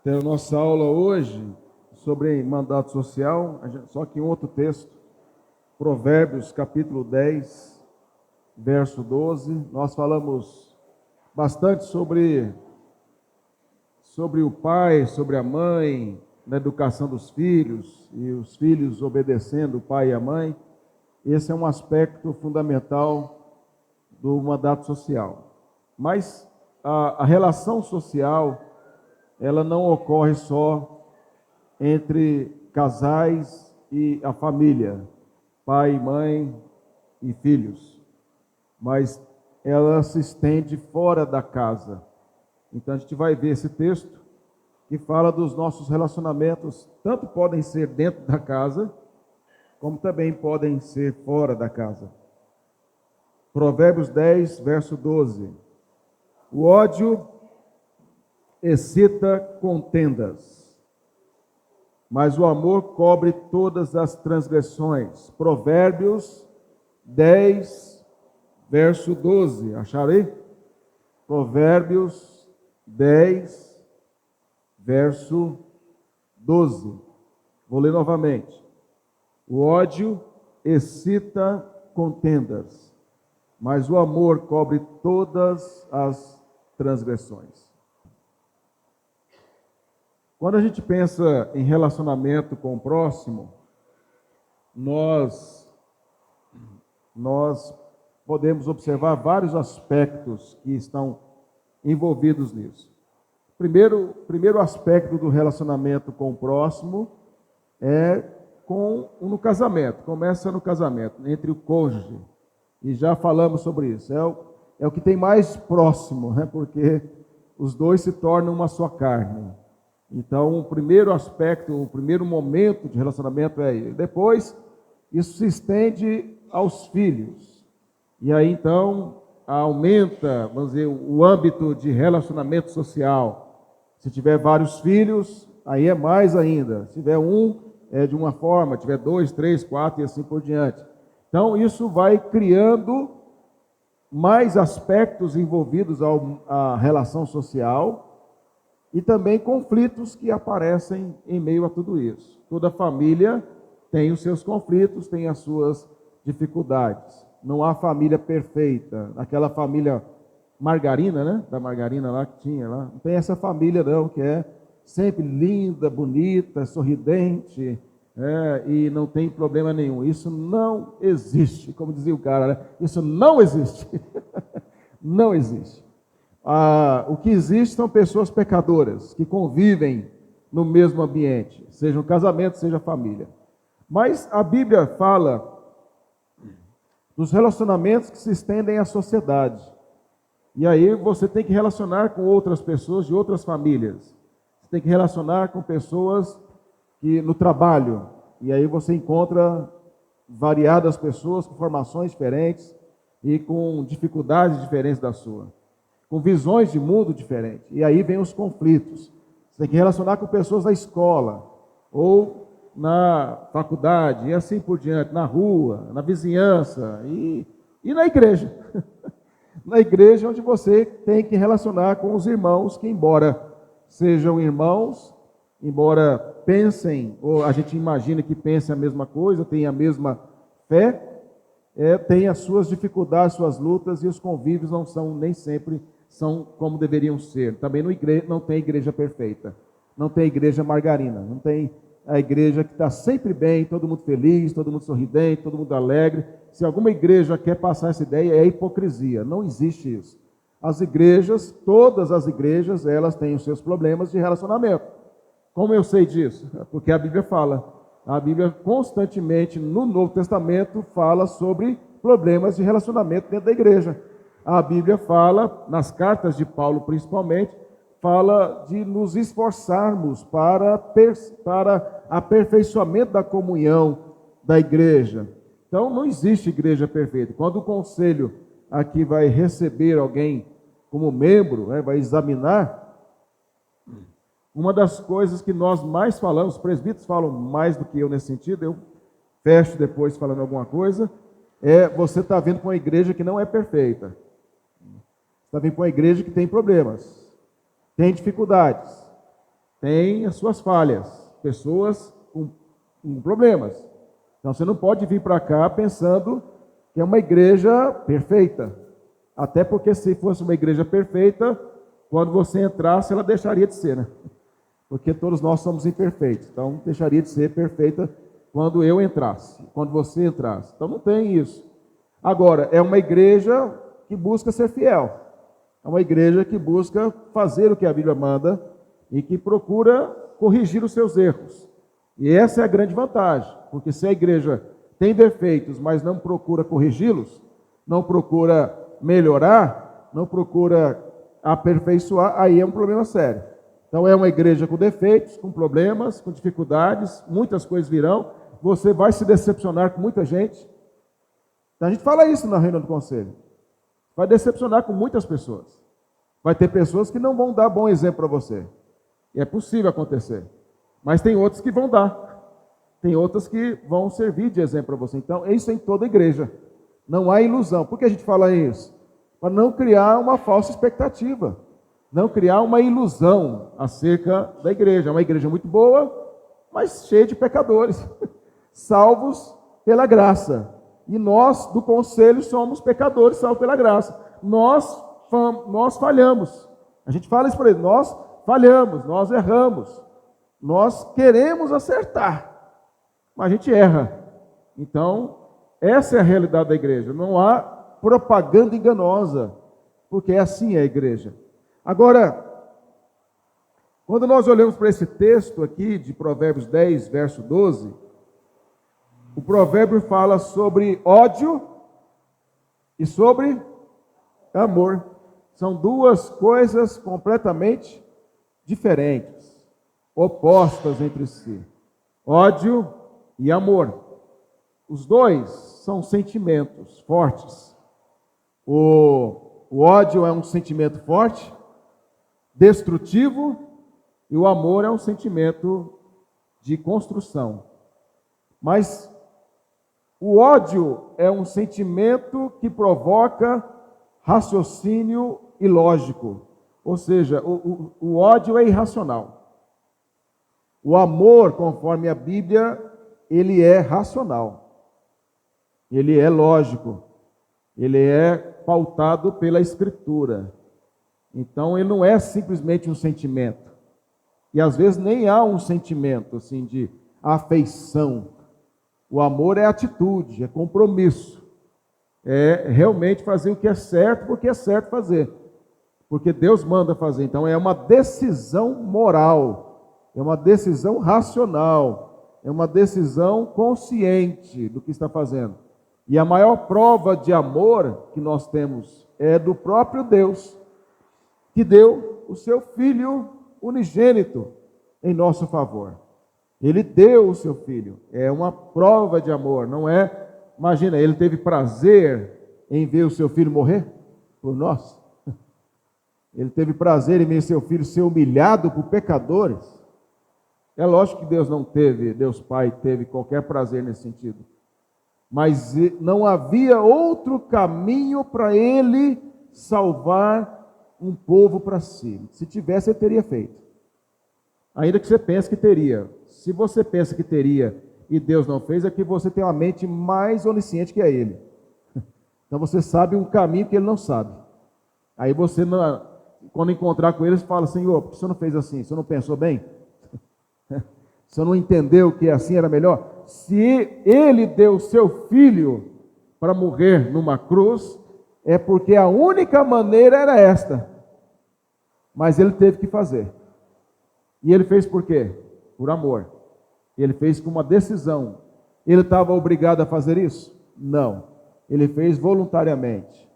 Tem a nossa aula hoje sobre mandato social, só que em outro texto, Provérbios capítulo 10, verso 12. Nós falamos bastante sobre o pai, sobre a mãe, na educação dos filhos, e os filhos obedecendo o pai e a mãe. Esse é um aspecto fundamental do mandato social. Mas a relação social, ela não ocorre só entre casais e a família, pai, mãe e filhos, mas ela se estende fora da casa. Então a gente vai ver esse texto que fala dos nossos relacionamentos, tanto podem ser dentro da casa, como também podem ser fora da casa. Provérbios 10, verso 12. O ódio excita contendas, mas o amor cobre todas as transgressões. Provérbios 10, verso 12. Acharam aí? Provérbios 10, verso 12. Vou ler novamente. O ódio excita contendas, mas o amor cobre todas as transgressões. Quando a gente pensa em relacionamento com o próximo, nós podemos observar vários aspectos que estão envolvidos nisso. Primeiro aspecto do relacionamento com o próximo é no casamento. Começa no casamento, entre o cônjuge. E já falamos sobre isso. É o que tem mais próximo, né? Porque os dois se tornam uma só carne. Então, o primeiro aspecto, o primeiro momento de relacionamento é ele. Depois, isso se estende aos filhos. E aí, então, aumenta, vamos dizer, o âmbito de relacionamento social. Se tiver vários filhos, aí é mais ainda. Se tiver um, é de uma forma. Se tiver 2, 3, 4 e assim por diante. Então, isso vai criando mais aspectos envolvidos à relação social e também conflitos que aparecem em meio a tudo isso. Toda família tem os seus conflitos, tem as suas dificuldades. Não há família perfeita. Aquela família margarina, né? Da margarina lá que tinha lá. Não tem essa família não, que é sempre linda, bonita, sorridente, e não tem problema nenhum. Isso não existe, como dizia o cara, né? Isso não existe. Não existe. O que existe são pessoas pecadoras, que convivem no mesmo ambiente, seja um casamento, seja família. Mas a Bíblia fala dos relacionamentos que se estendem à sociedade. E aí você tem que relacionar com outras pessoas de outras famílias. Você tem que relacionar com pessoas que no trabalho. E aí você encontra variadas pessoas com formações diferentes e com dificuldades diferentes da sua, com visões de mundo diferentes. E aí vem os conflitos. Você tem que relacionar com pessoas na escola ou na faculdade e assim por diante, na rua, na vizinhança e na igreja. Na igreja onde você tem que relacionar com os irmãos que, embora sejam irmãos, embora pensem, ou a gente imagina que pensem a mesma coisa, tenham a mesma fé, tem as suas dificuldades, suas lutas, e os convívios não são, nem sempre são como deveriam ser. Também não tem igreja perfeita, não tem igreja margarina, não tem a igreja que está sempre bem, todo mundo feliz, todo mundo sorridente, todo mundo alegre. Se alguma igreja quer passar essa ideia, é hipocrisia, não existe isso. As igrejas, todas as igrejas, elas têm os seus problemas de relacionamento. Como eu sei disso? Porque a Bíblia fala. A Bíblia constantemente, no Novo Testamento, fala sobre problemas de relacionamento dentro da igreja. A Bíblia fala, nas cartas de Paulo principalmente, fala de nos esforçarmos para aperfeiçoamento da comunhão da igreja. Então, não existe igreja perfeita. Quando o conselho aqui vai receber alguém como membro, vai examinar, uma das coisas que nós mais falamos, os presbíteros falam mais do que eu nesse sentido, eu fecho depois falando alguma coisa, você está vindo para uma igreja que não é perfeita. Você está vindo para uma igreja que tem problemas, tem dificuldades. tem as suas falhas, pessoas com problemas. Então você não pode vir para cá pensando que é uma igreja perfeita. Até porque se fosse uma igreja perfeita, quando você entrasse, ela deixaria de ser, né? Porque todos nós somos imperfeitos. Então deixaria de ser perfeita quando eu entrasse, quando você entrasse. Então não tem isso. Agora, é uma igreja que busca ser fiel. É uma igreja que busca fazer o que a Bíblia manda e que procura corrigir os seus erros. E essa é a grande vantagem, porque se a igreja tem defeitos, mas não procura corrigi-los, não procura melhorar, não procura aperfeiçoar, aí é um problema sério. Então é uma igreja com defeitos, com problemas, com dificuldades, muitas coisas virão, você vai se decepcionar com muita gente. Então, a gente fala isso na reunião do conselho. Vai decepcionar com muitas pessoas. Vai ter pessoas que não vão dar bom exemplo para você. E é possível acontecer. Mas tem outros que vão dar. Tem outras que vão servir de exemplo para você. Então, isso é em toda igreja. Não há ilusão. Por que a gente fala isso? Para não criar uma falsa expectativa. Não criar uma ilusão acerca da igreja. É uma igreja muito boa, mas cheia de pecadores. Salvos pela graça. E nós, do conselho, somos pecadores salvos pela graça. Nós falhamos. A gente fala isso para eles. Nós falhamos, nós erramos. Nós queremos acertar, mas a gente erra. Então, essa é a realidade da igreja. Não há propaganda enganosa, porque é assim a igreja. Agora, quando nós olhamos para esse texto aqui de Provérbios 10, verso 12, o provérbio fala sobre ódio e sobre amor. São duas coisas completamente diferentes, opostas entre si. Ódio e amor. Os dois são sentimentos fortes. O ódio é um sentimento forte, destrutivo, e o amor é um sentimento de construção. Mas o ódio é um sentimento que provoca raciocínio ilógico. Ou seja, o ódio é irracional. O amor, conforme a Bíblia, ele é racional. Ele é lógico. Ele é pautado pela Escritura. Então, ele não é simplesmente um sentimento. E às vezes nem há um sentimento assim de afeição. O amor é atitude, é compromisso. É realmente fazer o que é certo, porque é certo fazer. Porque Deus manda fazer. Então é uma decisão moral, é uma decisão racional, é uma decisão consciente do que está fazendo. E a maior prova de amor que nós temos é do próprio Deus, que deu o seu Filho unigênito em nosso favor. Ele deu o seu Filho. É uma prova de amor, não é? Imagina, ele teve prazer em ver o seu Filho morrer por nós. Ele teve prazer em ver seu Filho ser humilhado por pecadores. É lógico que Deus não teve, Deus Pai teve qualquer prazer nesse sentido. Mas não havia outro caminho para ele salvar um povo para si. Se tivesse, ele teria feito. Ainda que você pense que teria. Se você pensa que teria e Deus não fez, é que você tem uma mente mais onisciente que a ele. Então você sabe um caminho que ele não sabe. Aí você, quando encontrar com ele, você fala: Senhor, por que o Senhor não fez assim? O Senhor não pensou bem? O Senhor não entendeu que assim era melhor? Se ele deu o seu Filho para morrer numa cruz, é porque a única maneira era esta. Mas ele teve que fazer. E ele fez por quê? Por amor. Ele fez com uma decisão. Ele estava obrigado a fazer isso? Não. Ele fez voluntariamente.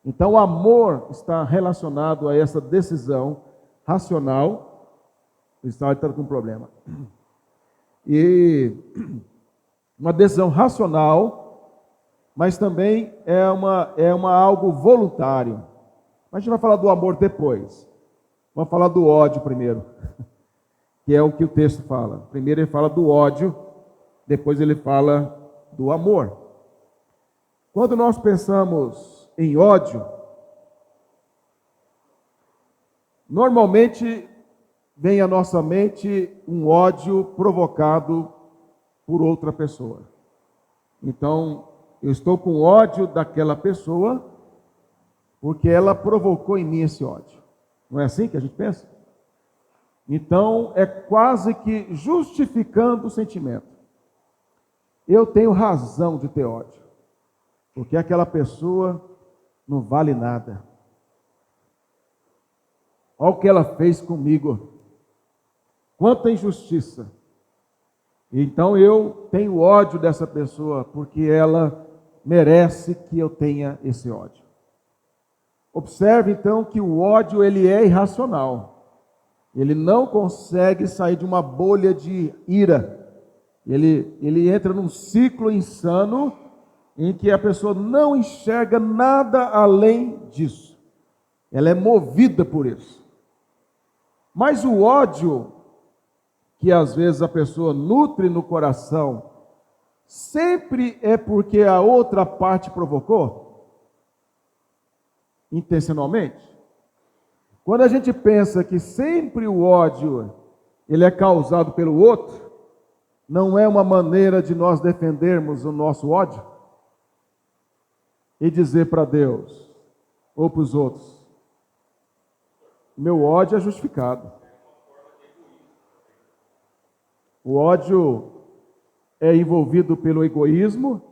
Então o amor está relacionado a essa decisão racional. O Estado está com um problema. E uma decisão racional, mas também é uma algo voluntário. Mas a gente vai falar do amor depois. Vamos falar do ódio primeiro, que é o que o texto fala. Primeiro ele fala do ódio, depois ele fala do amor. Quando nós pensamos em ódio, normalmente vem à nossa mente um ódio provocado por outra pessoa. Então, eu estou com ódio daquela pessoa porque ela provocou em mim esse ódio. Não é assim que a gente pensa? Então, é quase que justificando o sentimento. Eu tenho razão de ter ódio, porque aquela pessoa não vale nada. Olha o que ela fez comigo. Quanta injustiça. Então eu tenho ódio dessa pessoa, porque ela merece que eu tenha esse ódio. Observe então que o ódio ele é irracional. Ele não consegue sair de uma bolha de ira. Ele entra num ciclo insano em que a pessoa não enxerga nada além disso. Ela é movida por isso. Mas o ódio que às vezes a pessoa nutre no coração, sempre é porque a outra parte provocou? Intencionalmente? Quando a gente pensa que sempre o ódio ele é causado pelo outro, não é uma maneira de nós defendermos o nosso ódio? E dizer para Deus, ou para os outros, meu ódio é justificado. O ódio é envolvido pelo egoísmo,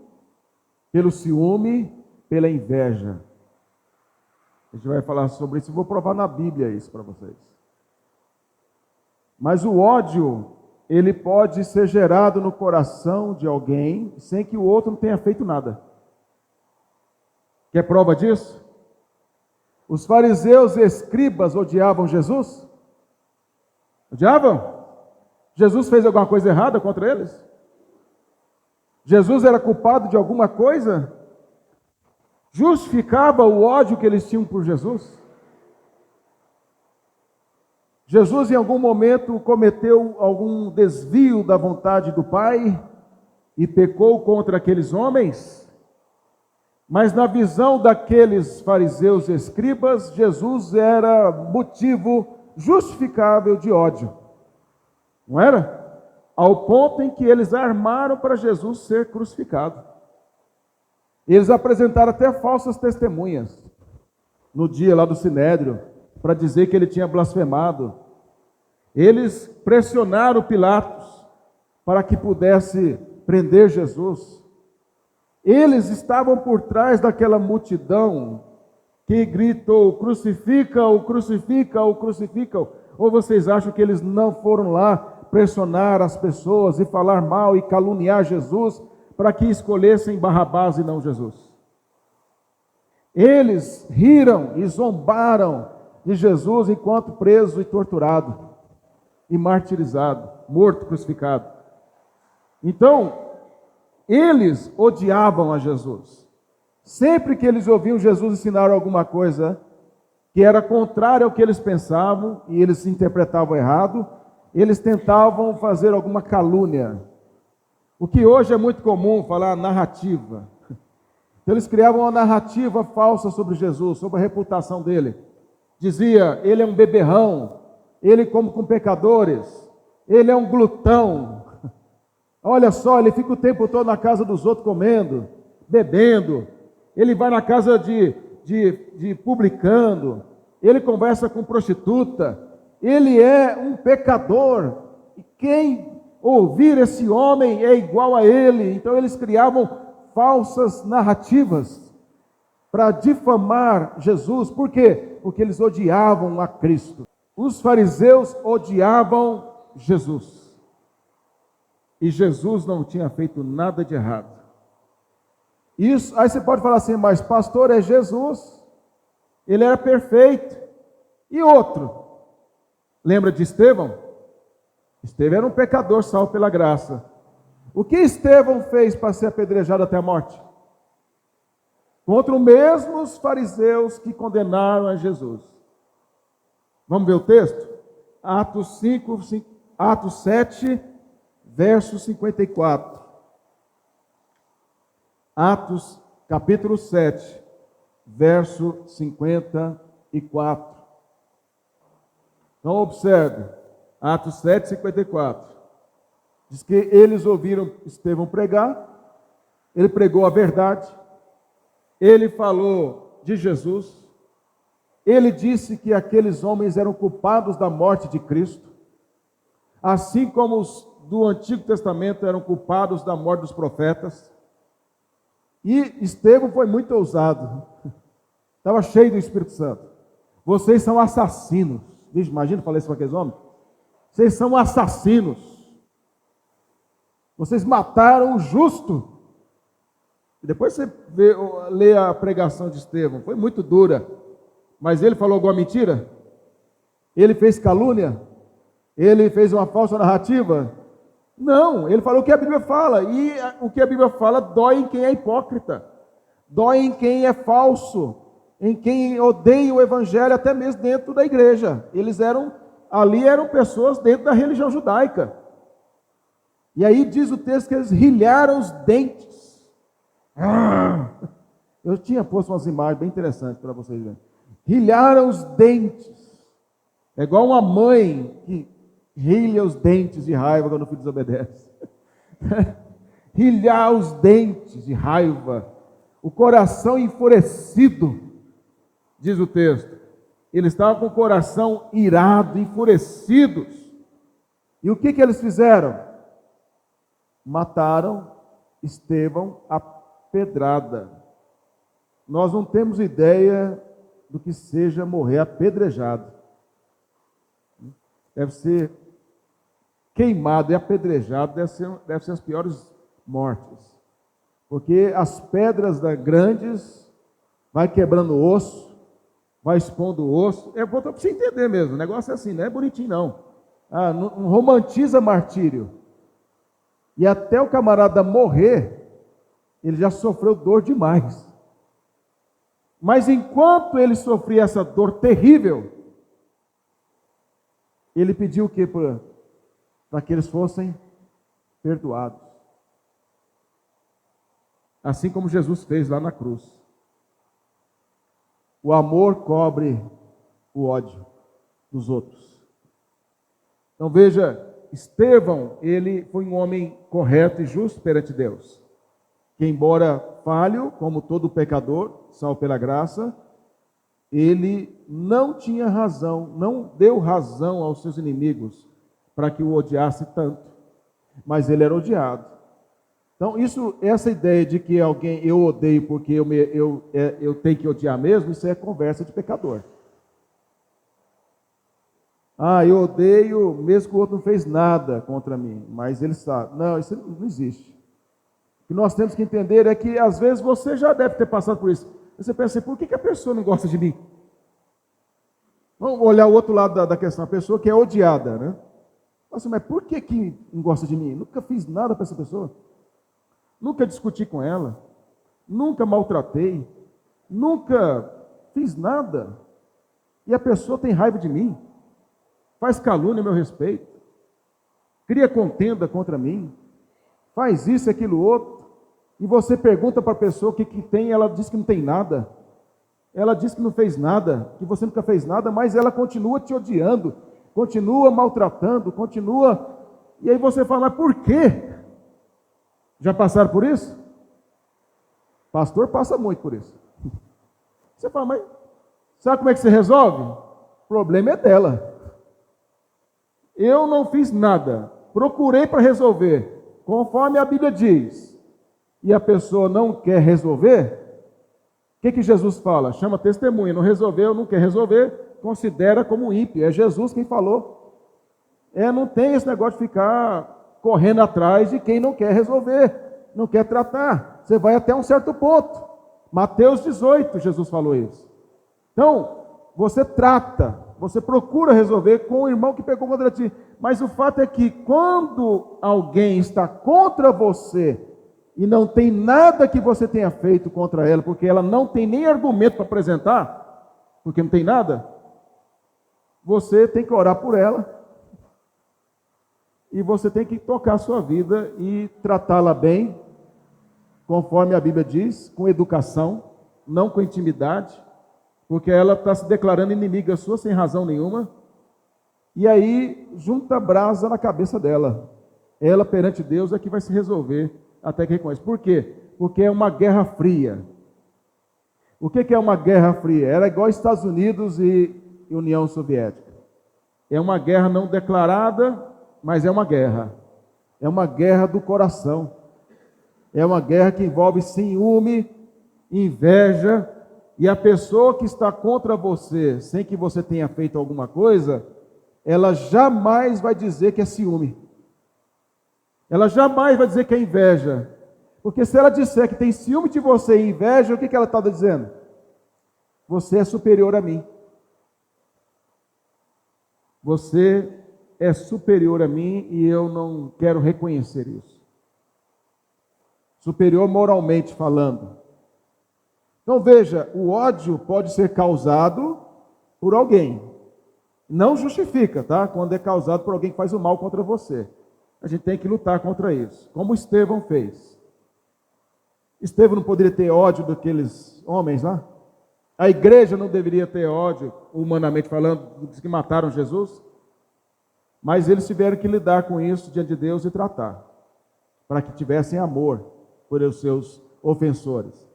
pelo ciúme, pela inveja. A gente vai falar sobre isso, vou provar na Bíblia isso para vocês. Mas o ódio, ele pode ser gerado no coração de alguém sem que o outro não tenha feito nada. Quer prova disso? Os fariseus e escribas odiavam Jesus? Odiavam? Jesus fez alguma coisa errada contra eles? Jesus era culpado de alguma coisa? Justificava o ódio que eles tinham por Jesus? Jesus em algum momento cometeu algum desvio da vontade do Pai e pecou contra aqueles homens? Mas na visão daqueles fariseus e escribas, Jesus era motivo justificável de ódio. Não era? Ao ponto em que eles armaram para Jesus ser crucificado. Eles apresentaram até falsas testemunhas no dia lá do Sinédrio, para dizer que ele tinha blasfemado. Eles pressionaram Pilatos para que pudesse prender Jesus. Eles estavam por trás daquela multidão que gritou, crucifica-o, crucifica-o, crucifica-o. Ou vocês acham que eles não foram lá pressionar as pessoas e falar mal e caluniar Jesus para que escolhessem Barrabás e não Jesus? Eles riram e zombaram de Jesus enquanto preso e torturado e martirizado, morto, crucificado. Então, eles odiavam a Jesus. Sempre que eles ouviam Jesus ensinar alguma coisa que era contrária ao que eles pensavam e eles interpretavam errado, eles tentavam fazer alguma calúnia. O que hoje é muito comum, falar narrativa. Então, eles criavam uma narrativa falsa sobre Jesus, sobre a reputação dele. Dizia, ele é um beberrão, ele come com pecadores, ele é um glutão. Olha só, ele fica o tempo todo na casa dos outros comendo, bebendo. Ele vai na casa de publicano, ele conversa com prostituta. Ele é um pecador. E quem ouvir esse homem é igual a ele. Então eles criavam falsas narrativas para difamar Jesus. Por quê? Porque eles odiavam a Cristo. Os fariseus odiavam Jesus. E Jesus não tinha feito nada de errado. Isso, aí você pode falar assim, mas pastor, é Jesus. Ele era perfeito. E outro? Lembra de Estevão? Estevão era um pecador salvo pela graça. O que Estevão fez para ser apedrejado até a morte? Contra os mesmos fariseus que condenaram a Jesus. Vamos ver o texto? Atos 7, verso 54. Atos, capítulo 7, verso 54. Então observe, Atos 7:54. Diz que eles ouviram Estevão pregar, ele pregou a verdade, ele falou de Jesus, ele disse que aqueles homens eram culpados da morte de Cristo, assim como os do Antigo Testamento eram culpados da morte dos profetas. E Estevão foi muito ousado, estava cheio do Espírito Santo. Vocês são assassinos. Imagina, falei isso para aqueles homens. Vocês são assassinos. Vocês mataram o justo. E depois você lê a pregação de Estevão, foi muito dura. Mas ele falou alguma mentira? Ele fez calúnia? Ele fez uma falsa narrativa? Não, ele falou o que a Bíblia fala. E o que a Bíblia fala dói em quem é hipócrita. Dói em quem é falso. Em quem odeia o Evangelho, até mesmo dentro da igreja. Ali eram pessoas dentro da religião judaica. E aí diz o texto que eles rilharam os dentes. Eu tinha posto umas imagens bem interessantes para vocês verem. Rilharam os dentes. É igual uma mãe que rilha os dentes de raiva quando o filho desobedece. Rilhar os dentes de raiva. O coração enfurecido, diz o texto. Eles estavam com o coração irado, enfurecidos. E o que eles fizeram? Mataram Estevão a pedrada. Nós não temos ideia do que seja morrer apedrejado. Deve ser queimado e apedrejado, deve ser as piores mortes. Porque as pedras grandes vai quebrando o osso, vai expondo o osso. É para você entender mesmo, o negócio é assim, não é bonitinho não. Não romantiza martírio. E até o camarada morrer, ele já sofreu dor demais. Mas enquanto ele sofria essa dor terrível, ele pediu o quê? Para que eles fossem perdoados. Assim como Jesus fez lá na cruz. O amor cobre o ódio dos outros. Então veja, Estevão, ele foi um homem correto e justo perante Deus. Que embora falho, como todo pecador, salvo pela graça, ele não tinha razão, não deu razão aos seus inimigos para que o odiasse tanto. Mas ele era odiado. Então, essa ideia de que eu odeio porque eu tenho que odiar mesmo, isso é conversa de pecador. Eu odeio mesmo que o outro não fez nada contra mim, mas ele sabe. Não, isso não existe. O que nós temos que entender é que, às vezes, você já deve ter passado por isso. Você pensa assim, por que a pessoa não gosta de mim? Vamos olhar o outro lado da questão, a pessoa que é odiada, né? Nossa, mas por que não gosta de mim? Nunca fiz nada para essa pessoa. Nunca discuti com ela. Nunca maltratei. Nunca fiz nada. E a pessoa tem raiva de mim. Faz calúnia a meu respeito. Cria contenda contra mim. Faz isso e aquilo outro. E você pergunta para a pessoa o que tem, ela diz que não tem nada. Ela diz que não fez nada, que você nunca fez nada, mas ela continua te odiando, continua maltratando, continua. E aí você fala, mas por quê? Já passaram por isso? Pastor passa muito por isso. Você fala, mas sabe como é que você resolve? O problema é dela. Eu não fiz nada, procurei para resolver, conforme a Bíblia diz, e a pessoa não quer resolver. O que Jesus fala? Chama testemunha. Não resolveu, não quer resolver, considera como ímpio. É Jesus quem falou. Não tem esse negócio de ficar correndo atrás de quem não quer resolver, não quer tratar. Você vai até um certo ponto. Mateus 18, Jesus falou isso. Então, você trata, você procura resolver com o irmão que pegou contra ti. Mas o fato é que quando alguém está contra você, e não tem nada que você tenha feito contra ela, porque ela não tem nem argumento para apresentar, porque não tem nada, você tem que orar por ela, e você tem que tocar a sua vida e tratá-la bem, conforme a Bíblia diz, com educação, não com intimidade, porque ela está se declarando inimiga sua sem razão nenhuma. E aí junta a brasa na cabeça dela. Ela perante Deus é que vai se resolver até que reconhece. Por quê? Porque é uma guerra fria. O que é uma guerra fria? Era igual Estados Unidos e União Soviética. É uma guerra não declarada, mas é uma guerra. É uma guerra do coração. É uma guerra que envolve ciúme, inveja, e a pessoa que está contra você, sem que você tenha feito alguma coisa, ela jamais vai dizer que é ciúme. Ela jamais vai dizer que é inveja. Porque se ela disser que tem ciúme de você e inveja, o que ela está dizendo? Você é superior a mim. Você é superior a mim e eu não quero reconhecer isso. Superior moralmente falando. Então veja, o ódio pode ser causado por alguém. Não justifica, tá? Quando é causado por alguém que faz o mal contra você. A gente tem que lutar contra isso. Como Estevão fez. Estevão não poderia ter ódio daqueles homens lá? A igreja não deveria ter ódio, humanamente falando, dos que mataram Jesus? Mas eles tiveram que lidar com isso diante de Deus e tratar. Para que tivessem amor por os seus ofensores.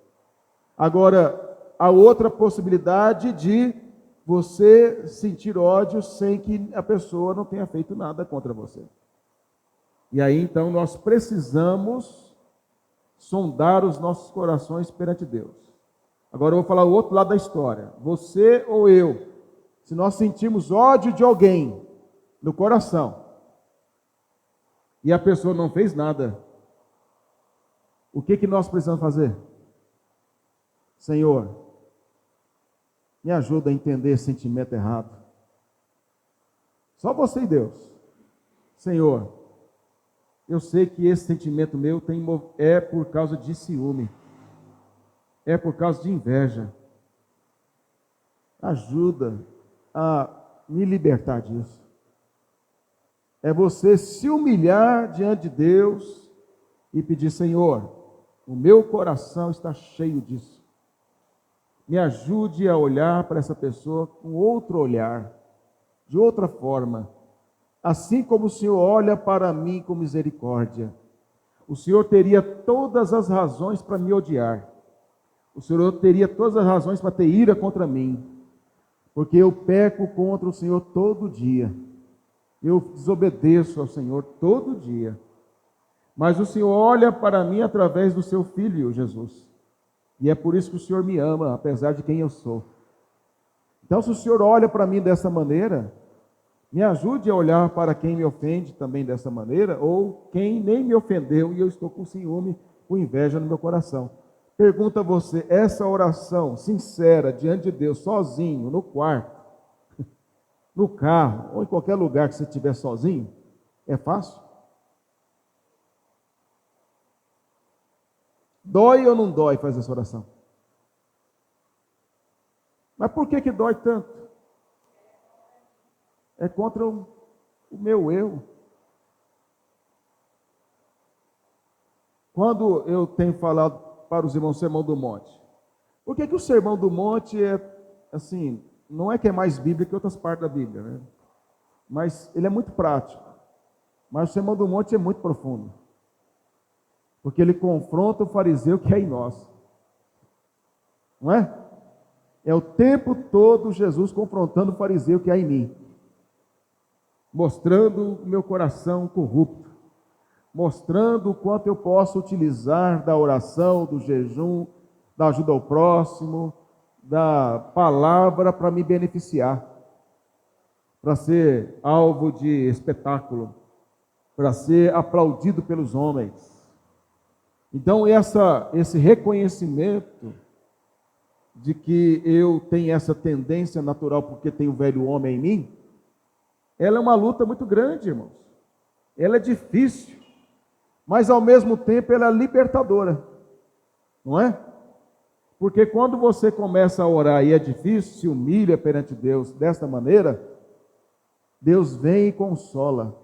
Agora, a outra possibilidade de você sentir ódio sem que a pessoa não tenha feito nada contra você. E aí, então, nós precisamos sondar os nossos corações perante Deus. Agora eu vou falar o outro lado da história. Você ou eu, se nós sentimos ódio de alguém no coração, e a pessoa não fez nada, o que nós precisamos fazer? Senhor, me ajuda a entender esse sentimento errado. Só você e Deus. Senhor, eu sei que esse sentimento meu é por causa de ciúme. É por causa de inveja. Ajuda a me libertar disso. É você se humilhar diante de Deus e pedir, Senhor, o meu coração está cheio disso. Me ajude a olhar para essa pessoa com outro olhar, de outra forma. Assim como o Senhor olha para mim com misericórdia. O Senhor teria todas as razões para me odiar. O Senhor teria todas as razões para ter ira contra mim. Porque eu peco contra o Senhor todo dia. Eu desobedeço ao Senhor todo dia. Mas o Senhor olha para mim através do seu Filho, Jesus. E é por isso que o Senhor me ama, apesar de quem eu sou. Então, se o Senhor olha para mim dessa maneira, me ajude a olhar para quem me ofende também dessa maneira, ou quem nem me ofendeu e eu estou com ciúme, com inveja no meu coração. Pergunta a você, essa oração sincera diante de Deus, sozinho, no quarto, no carro, ou em qualquer lugar que você estiver sozinho, é fácil? Dói ou não dói fazer essa oração? Mas por que dói tanto? É contra o meu eu. Quando eu tenho falado para os irmãos Sermão do Monte, por que o Sermão do Monte é assim, não é que é mais Bíblia que outras partes da Bíblia, né? Mas ele é muito prático. Mas o Sermão do Monte é muito profundo. Porque ele confronta o fariseu que é em nós. Não é? É o tempo todo Jesus confrontando o fariseu que é em mim. Mostrando o meu coração corrupto. Mostrando o quanto eu posso utilizar da oração, do jejum, da ajuda ao próximo, da palavra para me beneficiar. Para ser alvo de espetáculo. Para ser aplaudido pelos homens. Então, esse reconhecimento de que eu tenho essa tendência natural porque tem o velho homem em mim, ela é uma luta muito grande, irmãos. Ela é difícil, mas ao mesmo tempo ela é libertadora, não é? Porque quando você começa a orar e é difícil, se humilha perante Deus desta maneira, Deus vem e consola.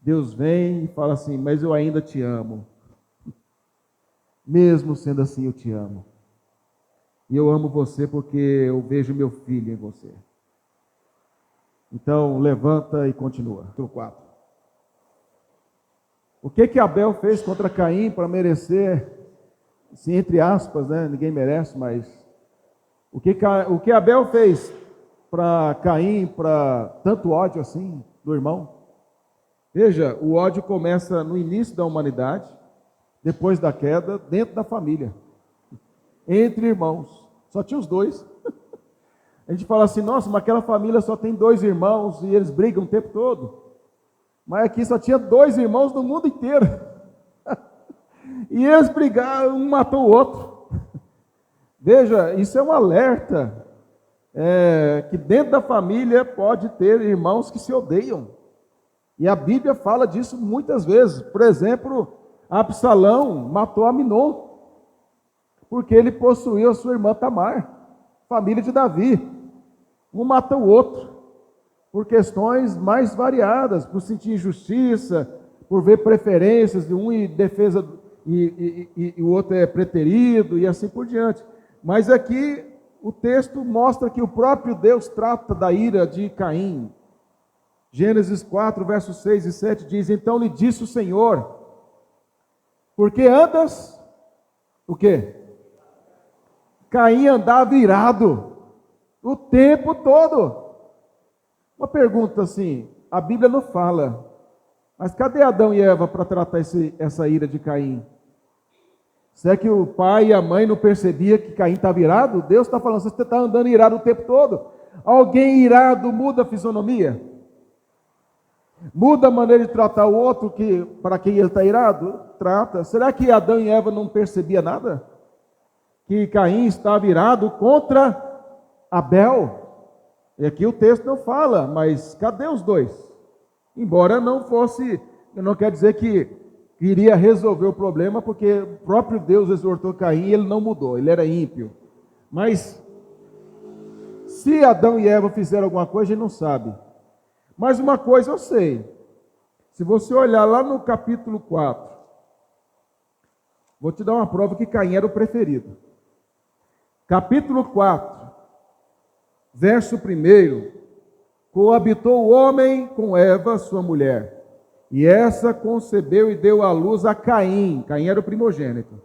Deus vem e fala assim, mas eu ainda te amo. Mesmo sendo assim, eu te amo. E eu amo você porque eu vejo meu filho em você. Então, levanta e continua. Capítulo 4. O que Abel fez contra Caim para merecer, assim, entre aspas, né? Ninguém merece, mas o que Abel fez para Caim, para tanto ódio assim do irmão? Veja, o ódio começa no início da humanidade, depois da queda, dentro da família, entre irmãos. Só tinha os dois. A gente fala assim, nossa, mas aquela família só tem 2 irmãos e eles brigam o tempo todo. Mas aqui só tinha 2 irmãos no mundo inteiro. E eles brigaram, um matou o outro. Veja, isso é um alerta, que dentro da família pode ter irmãos que se odeiam. E a Bíblia fala disso muitas vezes. Por exemplo, Absalão matou Aminon, porque ele possuiu a sua irmã Tamar, família de Davi. Um mata o outro, por questões mais variadas, por sentir injustiça, por ver preferências de um e defesa, e o outro é preterido, e assim por diante. Mas aqui o texto mostra que o próprio Deus trata da ira de Caim. Gênesis 4, versos 6 e 7 diz: então lhe disse o Senhor, porque andas, o quê? Caim andava irado, o tempo todo. Uma pergunta assim, a Bíblia não fala, mas cadê Adão e Eva para tratar essa ira de Caim? Será que o pai e a mãe não percebiam que Caim estava irado? Deus está falando, você está andando irado o tempo todo. Alguém irado muda a fisionomia? Muda a maneira de tratar o outro para quem ele está irado? Trata. Será que Adão e Eva não percebiam nada? Que Caim estava irado contra Abel? E aqui o texto não fala, mas cadê os dois? Embora não fosse, não quer dizer que iria resolver o problema, porque o próprio Deus exortou Caim e ele não mudou, ele era ímpio. Mas se Adão e Eva fizeram alguma coisa, a gente não sabe. Mas uma coisa eu sei, se você olhar lá no capítulo 4, vou te dar uma prova que Caim era o preferido. Capítulo 4, verso 1, coabitou o homem com Eva, sua mulher, e essa concebeu e deu à luz a Caim. Caim era o primogênito.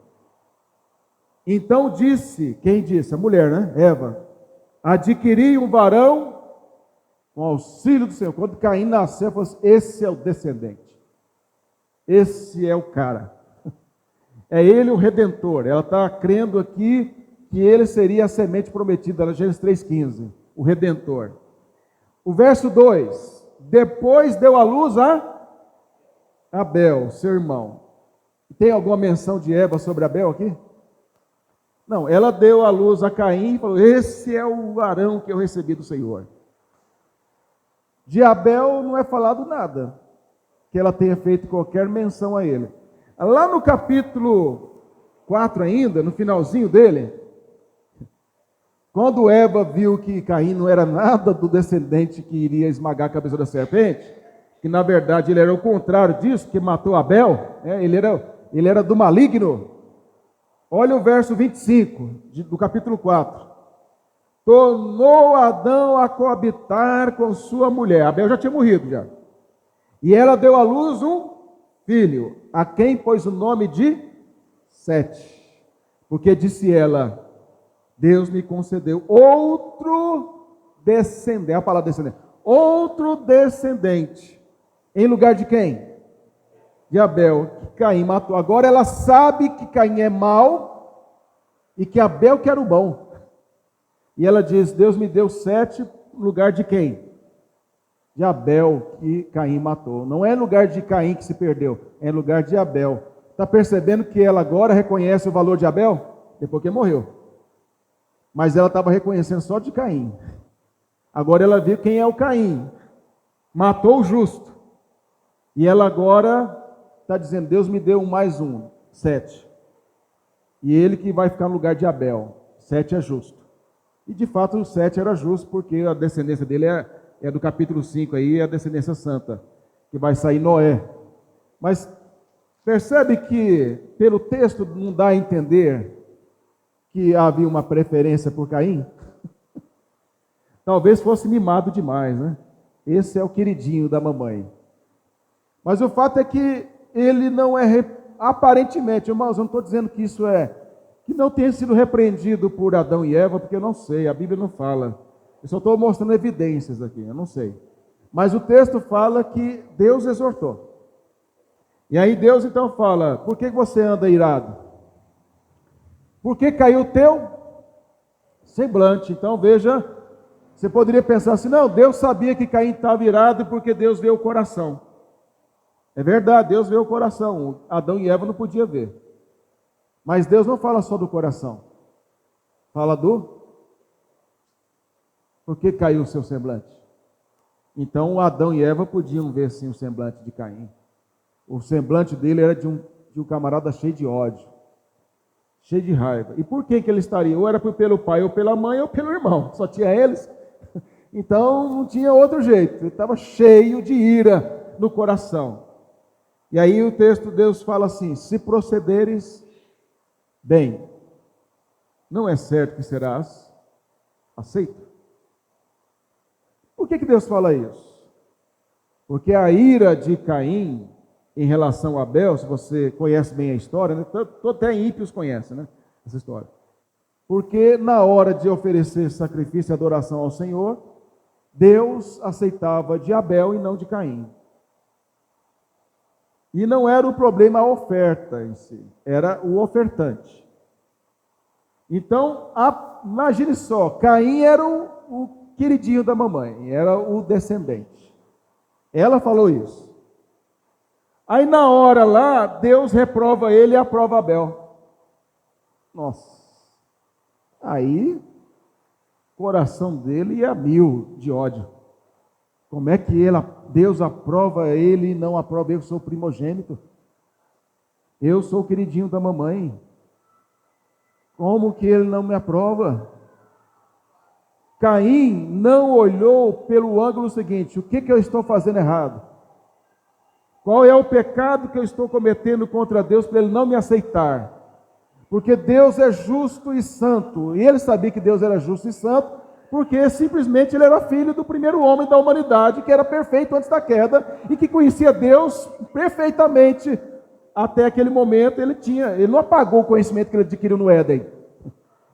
Então disse, quem disse? A mulher, né? Eva, adquiri um varão com auxílio do Senhor. Quando Caim nasceu, falou assim, esse é o descendente. Esse é o cara. É ele o redentor. Ela está crendo aqui que ele seria a semente prometida, na Gênesis 3,15, o redentor. O verso 2, depois deu à luz a Abel, seu irmão. Tem alguma menção de Eva sobre Abel aqui? Não, ela deu à luz a Caim e falou, esse é o varão que eu recebi do Senhor. De Abel não é falado nada, que ela tenha feito qualquer menção a ele. Lá no capítulo 4 ainda, no finalzinho dele, quando Eva viu que Caim não era nada do descendente que iria esmagar a cabeça da serpente, que na verdade ele era o contrário disso, que matou Abel, ele era do maligno. Olha o verso 25 do capítulo 4. Tornou Adão a coabitar com sua mulher. Abel já tinha morrido já. E ela deu à luz um filho, a quem pôs o nome de Sete. Porque disse ela, Deus me concedeu outro descendente. A palavra descendente. Outro descendente. Em lugar de quem? De Abel, que Caim matou. Agora ela sabe que Caim é mau e que Abel que era o bom. E ela diz, Deus me deu Sete, lugar de quem? De Abel, que Caim matou. Não é lugar de Caim que se perdeu, é lugar de Abel. Está percebendo que ela agora reconhece o valor de Abel? Depois que morreu. Mas ela estava reconhecendo só de Caim. Agora ela viu quem é o Caim. Matou o justo. E ela agora está dizendo, Deus me deu mais um, Sete. E ele que vai ficar no lugar de Abel. Sete é justo. E de fato o Sete era justo, porque a descendência dele é do capítulo 5 aí, é a descendência santa, que vai sair Noé. Mas percebe que pelo texto não dá a entender que havia uma preferência por Caim? Talvez fosse mimado demais, né? Esse é o queridinho da mamãe. Mas o fato é que ele não é, aparentemente, irmãos, eu não estou dizendo que isso que não tenha sido repreendido por Adão e Eva, porque eu não sei, a Bíblia não fala. Eu só estou mostrando evidências aqui, eu não sei. Mas o texto fala que Deus exortou. E aí Deus então fala: por que você anda irado? Por que caiu o teu semblante? Então veja, você poderia pensar assim: não, Deus sabia que Caim estava irado porque Deus vê o coração. É verdade, Deus vê o coração. Adão e Eva não podiam ver. Mas Deus não fala só do coração. Fala por que caiu o seu semblante? Então Adão e Eva podiam ver sim o semblante de Caim. O semblante dele era de um camarada cheio de ódio, cheio de raiva. E por que ele estaria? Ou era pelo pai, ou pela mãe, ou pelo irmão. Só tinha eles. Então não tinha outro jeito. Ele estava cheio de ira no coração. E aí o texto de Deus fala assim: se procederes bem, não é certo que serás aceito. Por que Deus fala isso? Porque a ira de Caim em relação a Abel, se você conhece bem a história, né? Até ímpios conhecem, né? Essa história. Porque na hora de oferecer sacrifício e adoração ao Senhor, Deus aceitava de Abel e não de Caim. E não era o problema a oferta em si, era o ofertante. Então, imagine só, Caim era o queridinho da mamãe, era o descendente. Ela falou isso. Aí na hora lá, Deus reprova ele e aprova Abel. Nossa. Aí, o coração dele ia mil de ódio. Como é que Deus aprova ele e não aprova eu, que sou o primogênito? Eu sou o queridinho da mamãe. Como que ele não me aprova? Caim não olhou pelo ângulo seguinte: o que eu estou fazendo errado? Qual é o pecado que eu estou cometendo contra Deus para ele não me aceitar? Porque Deus é justo e santo. E ele sabia que Deus era justo e santo, porque simplesmente ele era filho do primeiro homem da humanidade, que era perfeito antes da queda, e que conhecia Deus perfeitamente até aquele momento. Ele não apagou o conhecimento que ele adquiriu no Éden.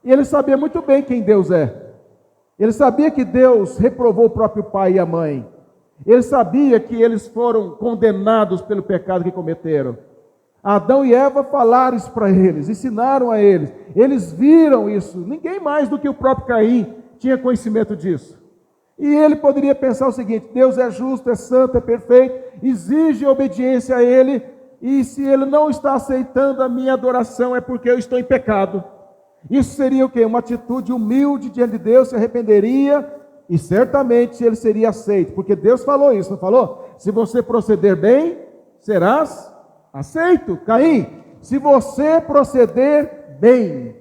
E ele sabia muito bem quem Deus é. Ele sabia que Deus reprovou o próprio pai e a mãe. Ele sabia que eles foram condenados pelo pecado que cometeram. Adão e Eva falaram isso para eles, ensinaram a eles. Eles viram isso. Ninguém mais do que o próprio Caim tinha conhecimento disso. E ele poderia pensar o seguinte: Deus é justo, é santo, é perfeito, exige obediência a ele, e se ele não está aceitando a minha adoração é porque eu estou em pecado. Isso seria o quê? Uma atitude humilde diante de Deus, se arrependeria, e certamente ele seria aceito, porque Deus falou isso, não falou? Se você proceder bem, serás aceito. Caim, se você proceder bem,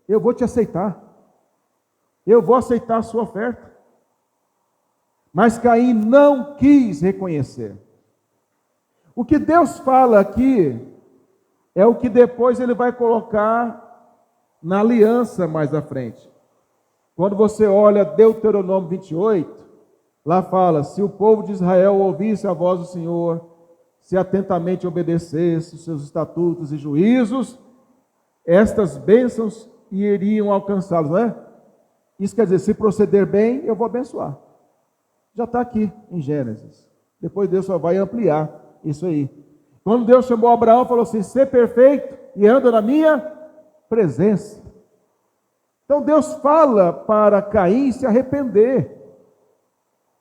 eu vou te aceitar. Eu vou aceitar a sua oferta. Mas Caim não quis reconhecer. O que Deus fala aqui é o que depois ele vai colocar na aliança mais à frente. Quando você olha Deuteronômio 28, lá fala: se o povo de Israel ouvisse a voz do Senhor, se atentamente obedecesse os seus estatutos e juízos, estas bênçãos iriam alcançá-los, não é? Isso quer dizer, se proceder bem, eu vou abençoar. Já está aqui em Gênesis. Depois Deus só vai ampliar isso aí. Quando Deus chamou Abraão, falou assim: ser perfeito e anda na minha presença. Então Deus fala para Caim se arrepender.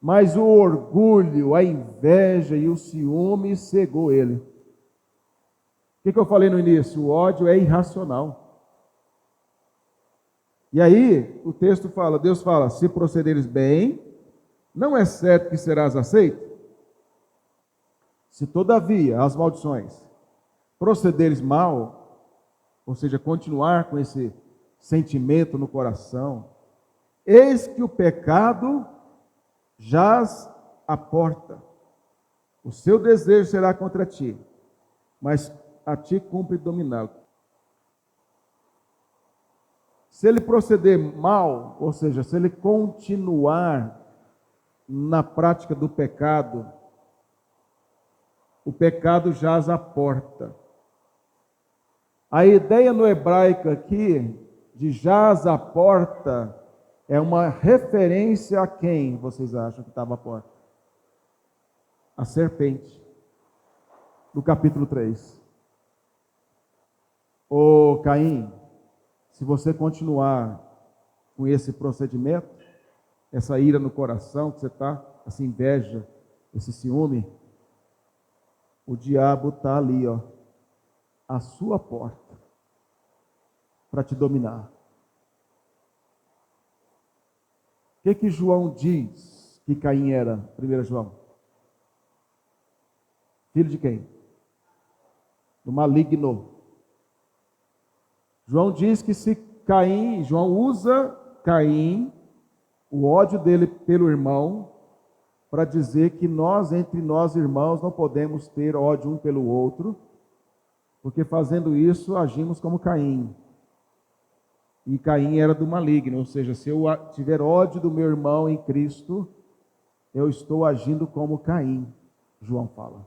Mas o orgulho, a inveja e o ciúme cegou ele. O que eu falei no início? O ódio é irracional. E aí o texto fala, Deus fala: se procederes bem, não é certo que serás aceito? Se todavia as maldições procederes mal, ou seja, continuar com esse sentimento no coração, eis que o pecado jaz à porta. O seu desejo será contra ti, mas a ti cumpre dominá-lo. Se ele proceder mal, ou seja, se ele continuar na prática do pecado, o pecado jaz à porta. A ideia no hebraico aqui, de jaz à porta, é uma referência a quem vocês acham que estava à porta? A serpente, do capítulo 3. Ô Caim, se você continuar com esse procedimento, essa ira no coração que você está, essa inveja, esse ciúme, o diabo está ali, ó, à sua porta, para te dominar. O que João diz que Caim era, 1 João? Filho de quem? Do maligno. João diz que se Caim, João usa Caim, o ódio dele pelo irmão, para dizer que nós, entre nós irmãos, não podemos ter ódio um pelo outro, porque fazendo isso, agimos como Caim. E Caim era do maligno, ou seja, se eu tiver ódio do meu irmão em Cristo, eu estou agindo como Caim, João fala.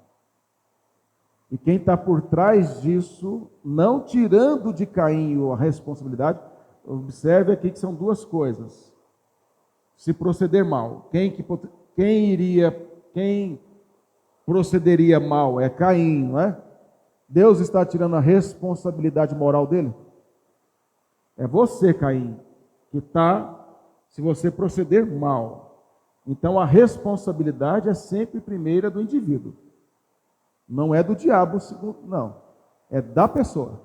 E quem está por trás disso, não tirando de Caim a responsabilidade, observe aqui que são duas coisas. Se proceder mal, quem procederia mal é Caim, não é? Deus está tirando a responsabilidade moral dele? É você, Caim, que está, se você proceder mal. Então a responsabilidade é sempre primeira do indivíduo. Não é do diabo, não. É da pessoa.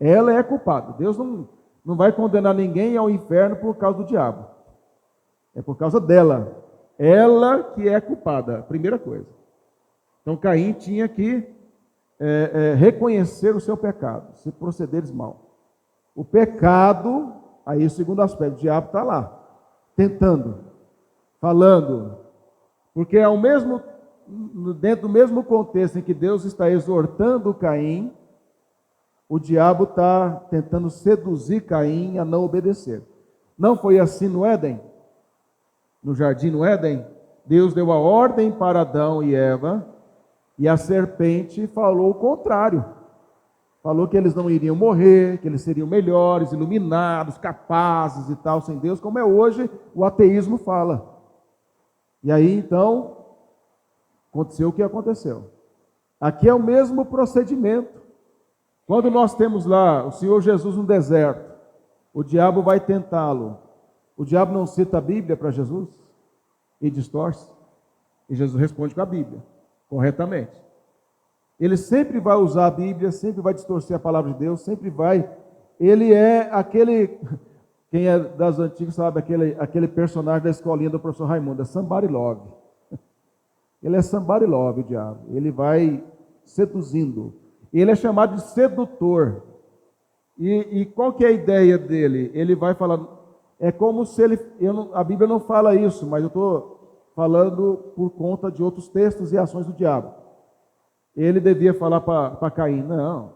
Ela é culpada. Deus não vai condenar ninguém ao inferno por causa do diabo. É por causa dela. Ela que é culpada, primeira coisa. Então Caim tinha que reconhecer o seu pecado, se procederes mal. O pecado, aí o segundo aspecto, o diabo está lá, tentando, falando, porque dentro do mesmo contexto em que Deus está exortando Caim, o diabo está tentando seduzir Caim a não obedecer. Não foi assim no Éden? No jardim no Éden? Deus deu a ordem para Adão e Eva, e a serpente falou o contrário. Falou que eles não iriam morrer, que eles seriam melhores, iluminados, capazes e tal, sem Deus, como é hoje o ateísmo fala. E aí, então, aconteceu o que aconteceu. Aqui é o mesmo procedimento. Quando nós temos lá o Senhor Jesus no deserto, o diabo vai tentá-lo. O diabo não cita a Bíblia para Jesus e distorce. E Jesus responde com a Bíblia, corretamente. Ele sempre vai usar a Bíblia, sempre vai distorcer a palavra de Deus, sempre vai. Ele é aquele, quem é das antigas sabe, aquele personagem da escolinha do professor Raimundo, é somebody love. Ele é somebody love, o diabo. Ele vai seduzindo. Ele é chamado de sedutor. E qual que é a ideia dele? Ele vai falar, é como se ele, a Bíblia não fala isso, mas eu estou falando por conta de outros textos e ações do diabo. Ele devia falar para Caim, não,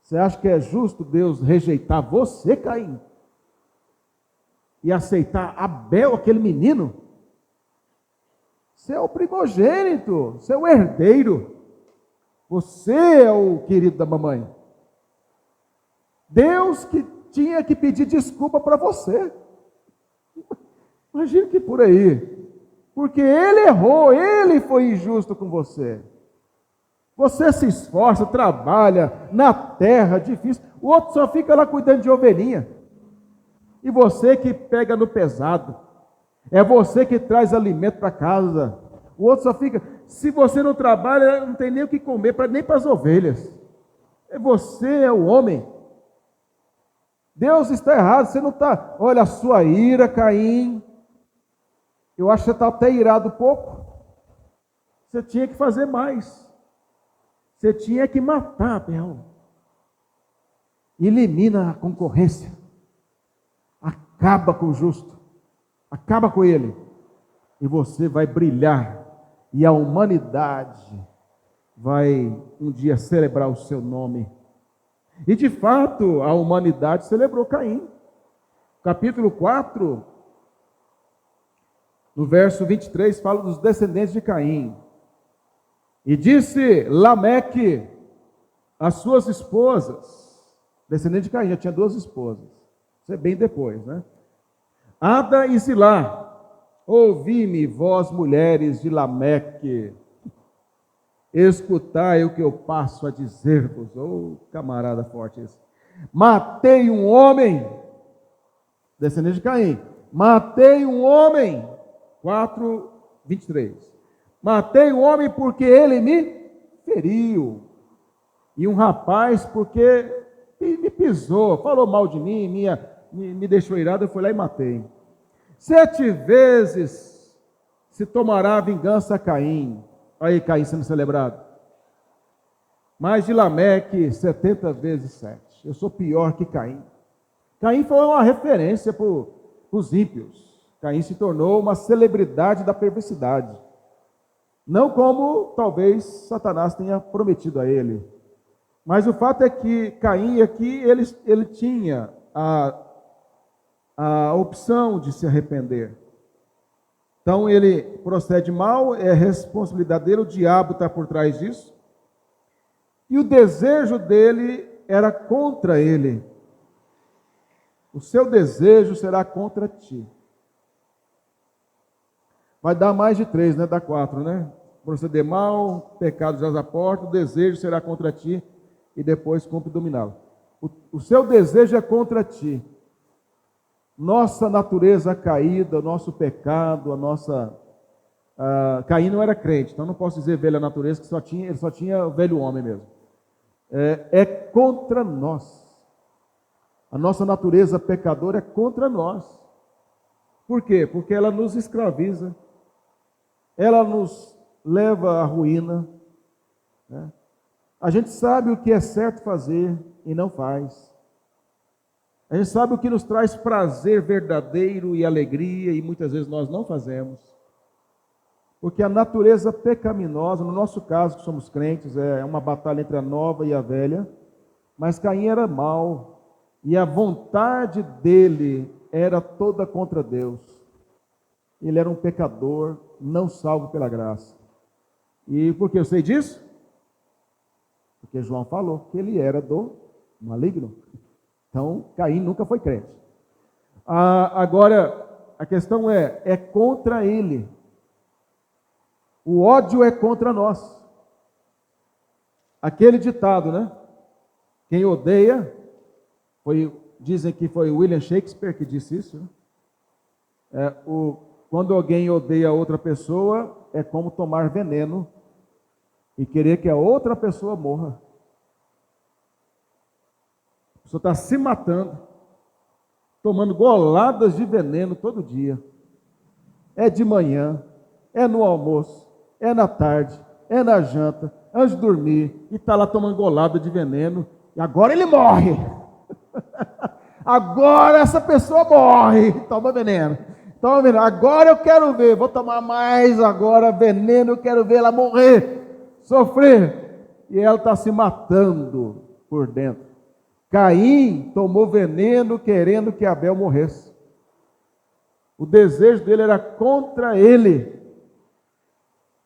você acha que é justo Deus rejeitar você, Caim? E aceitar Abel, aquele menino? Você é o primogênito, você é o herdeiro. Você é o querido da mamãe. Deus que tinha que pedir desculpa para você. Imagina que por aí. Porque ele errou, ele foi injusto com você. Você se esforça, trabalha na terra, difícil. O outro só fica lá cuidando de ovelhinha. E você que pega no pesado. É você que traz alimento para casa. O outro só fica. Se você não trabalha, não tem nem o que comer, nem para as ovelhas. Você é o homem. Deus está errado. Você não está. Olha a sua ira, Caim. Eu acho que você está até irado pouco. Você tinha que fazer mais. Você tinha que matar Abel. Elimina a concorrência. Acaba com o justo. Acaba com ele. E você vai brilhar. E a humanidade vai um dia celebrar o seu nome. E de fato, a humanidade celebrou Caim. Capítulo 4, No verso 23 fala dos descendentes de Caim. E disse Lameque às suas esposas, descendente de Caim, já tinha 2 esposas. Isso é bem depois, né? Ada e Zilá, ouvi-me, vós mulheres de Lameque, escutai o que eu passo a dizer-vos. Camarada forte esse. Matei um homem, descendente de Caim, matei um homem, 4:23. Matei um homem porque ele me feriu, e um rapaz porque me pisou, falou mal de mim, me deixou irado, eu fui lá e matei. 7 vezes se tomará vingança a Caim. Olha aí Caim sendo celebrado. Mas de Lameque, 70 vezes 7. Eu sou pior que Caim. Caim foi uma referência para os ímpios. Caim se tornou uma celebridade da perversidade. Não como talvez Satanás tenha prometido a ele. Mas o fato é que Caim aqui, ele tinha a opção de se arrepender. Então ele procede mal, é responsabilidade dele, o diabo está por trás disso. E o desejo dele era contra ele. O seu desejo será contra ti. Vai dar mais de 3, né? Dá 4, né? Proceder mal, pecado jaz à porta, o desejo será contra ti e depois cumpre dominá-lo. O seu desejo é contra ti. Nossa natureza caída, o nosso pecado, Caim não era crente, então não posso dizer velha natureza, que ele só tinha o velho homem mesmo. É contra nós. A nossa natureza pecadora é contra nós. Por quê? Porque ela nos escraviza, ela nos leva à ruína, né? A gente sabe o que é certo fazer e não faz. A gente sabe o que nos traz prazer verdadeiro e alegria, e muitas vezes nós não fazemos. Porque a natureza pecaminosa, no nosso caso, que somos crentes, é uma batalha entre a nova e a velha, mas Caim era mau, e a vontade dele era toda contra Deus. Ele era um pecador, não salvo pela graça. E por que eu sei disso? Porque João falou que ele era do maligno. Então, Caim nunca foi crente. Agora, a questão é contra ele. O ódio é contra nós. Aquele ditado, né? Quem odeia, dizem que foi William Shakespeare que disse isso, né? Quando alguém odeia outra pessoa, é como tomar veneno e querer que a outra pessoa morra. A pessoa está se matando, tomando goladas de veneno todo dia. É de manhã, é no almoço, é na tarde, é na janta, antes de dormir, e está lá tomando golada de veneno, e agora ele morre. Agora essa pessoa morre, toma veneno. Toma veneno. Agora eu quero ver, vou tomar mais agora veneno, eu quero ver ela morrer, sofrer. E ela está se matando por dentro. Caim tomou veneno querendo que Abel morresse. O desejo dele era contra ele.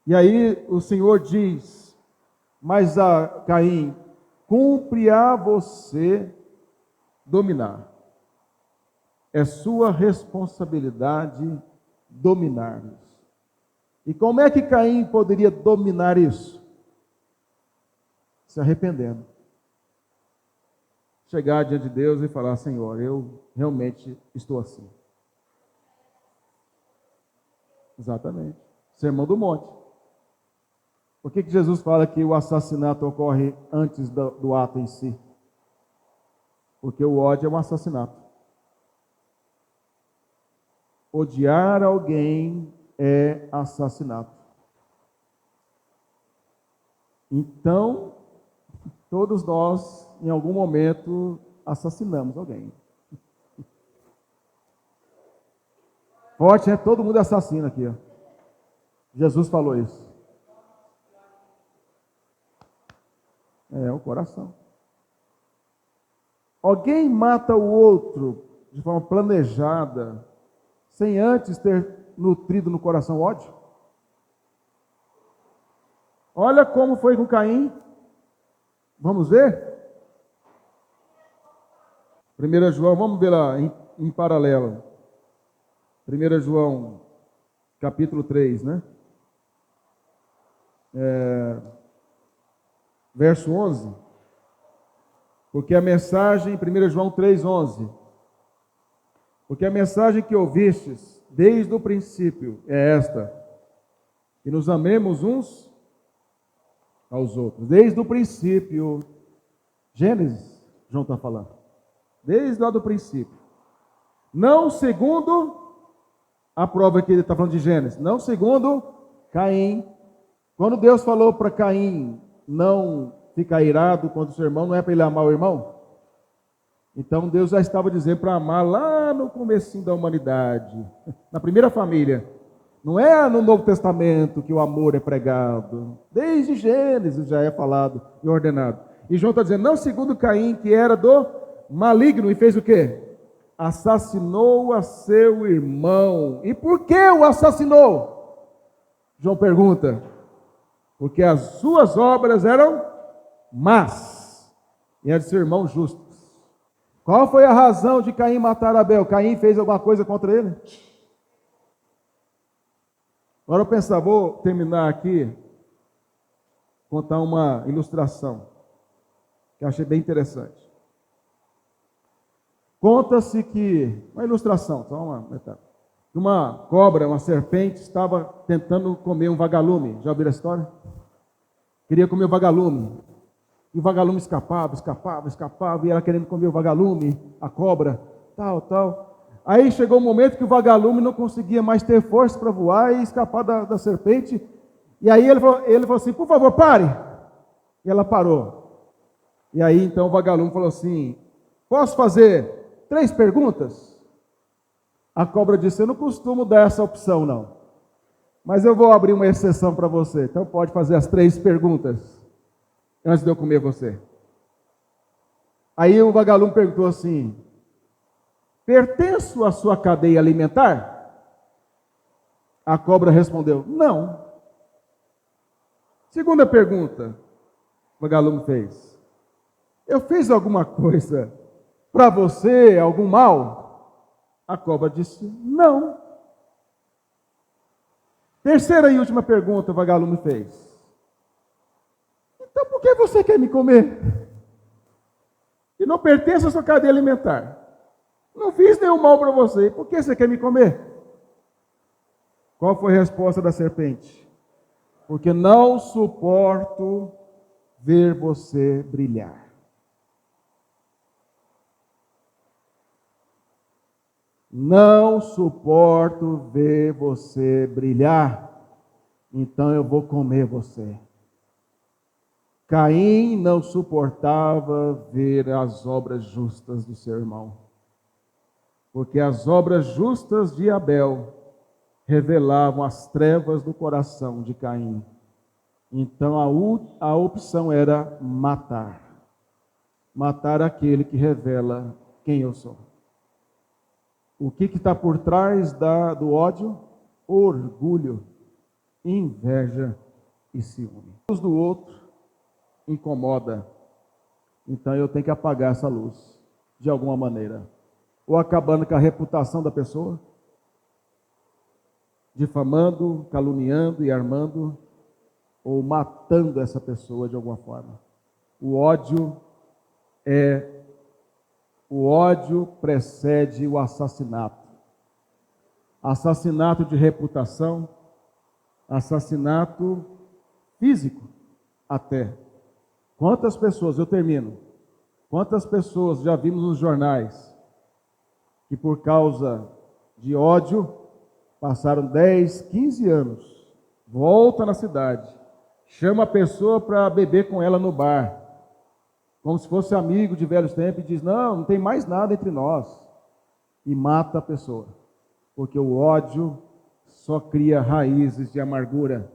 E aí o Senhor diz: mas a Caim, cumpre a você dominar. É sua responsabilidade dominar-nos. E como é que Caim poderia dominar isso? Se arrependendo. Chegar diante de Deus e falar: Senhor, eu realmente estou assim. Exatamente. Sermão do Monte. Por que Jesus fala que o assassinato ocorre antes do ato em si? Porque o ódio é um assassinato. Odiar alguém é assassinato. Então, todos nós, em algum momento, assassinamos alguém. Forte, né? Todo mundo é assassino aqui, ó. Jesus falou isso. É o coração. Alguém mata o outro de forma planejada, sem antes ter nutrido no coração ódio? Olha como foi com Caim. Vamos ver? 1 João, vamos ver lá em paralelo. 1 João, capítulo 3, né? Verso 11. Porque a mensagem, 1 João 3, 11. Porque a mensagem que ouvistes desde o princípio é esta: que nos amemos uns aos outros. Desde o princípio. Gênesis, João está falando. Desde lá do princípio. Não segundo a prova que ele está falando de Gênesis. Não segundo Caim. Quando Deus falou para Caim não ficar irado contra o seu irmão, não é para ele amar o irmão? Então Deus já estava dizendo para amar lá no comecinho da humanidade, na primeira família. Não é no Novo Testamento que o amor é pregado. Desde Gênesis já é falado e ordenado. E João está dizendo, não segundo Caim, que era do maligno, e fez o quê? Assassinou a seu irmão. E por que o assassinou? João pergunta. Porque as suas obras eram más, e a de seu irmão justas. Qual foi a razão de Caim matar Abel? Caim fez alguma coisa contra ele? Agora eu pensar, vou terminar aqui, contar uma ilustração, que eu achei bem interessante. Conta-se que, uma ilustração, só uma metade. Uma cobra, uma serpente, estava tentando comer um vagalume. Já ouviram a história? Queria comer o vagalume. E o vagalume escapava, e ela querendo comer o vagalume, a cobra, tal. Aí chegou um momento que o vagalume não conseguia mais ter força para voar e escapar da serpente. E aí ele falou assim, por favor, pare. E ela parou. E aí então o vagalume falou assim, posso fazer 3 perguntas? A cobra disse, eu não costumo dar essa opção não. Mas eu vou abrir uma exceção para você. Então pode fazer as 3 perguntas antes de eu comer você. Aí o vagalume perguntou assim, pertenço à sua cadeia alimentar? A cobra respondeu, não. Segunda pergunta, o vagalume fez, eu fiz alguma coisa para você, algum mal? A cobra disse, não. Terceira e última pergunta, o vagalume fez, então por que você quer me comer? E não pertence à sua cadeia alimentar. Não fiz nenhum mal para você, por que você quer me comer? Qual foi a resposta da serpente? Porque não suporto ver você brilhar. Não suporto ver você brilhar, então eu vou comer você. Caim não suportava ver as obras justas do seu irmão, porque as obras justas de Abel revelavam as trevas do coração de Caim. Então a opção era matar. Matar aquele que revela quem eu sou. O que está por trás do ódio? Orgulho, inveja e ciúme. A luz do outro incomoda. Então eu tenho que apagar essa luz, de alguma maneira. Ou acabando com a reputação da pessoa, difamando, caluniando e armando, ou matando essa pessoa de alguma forma. O ódio precede o assassinato. Assassinato de reputação, assassinato físico até. Quantas pessoas, eu termino, quantas pessoas já vimos nos jornais que por causa de ódio passaram 10, 15 anos, volta na cidade, chama a pessoa para beber com ela no bar, como se fosse amigo de velhos tempos, e diz, não tem mais nada entre nós, e mata a pessoa, porque o ódio só cria raízes de amargura,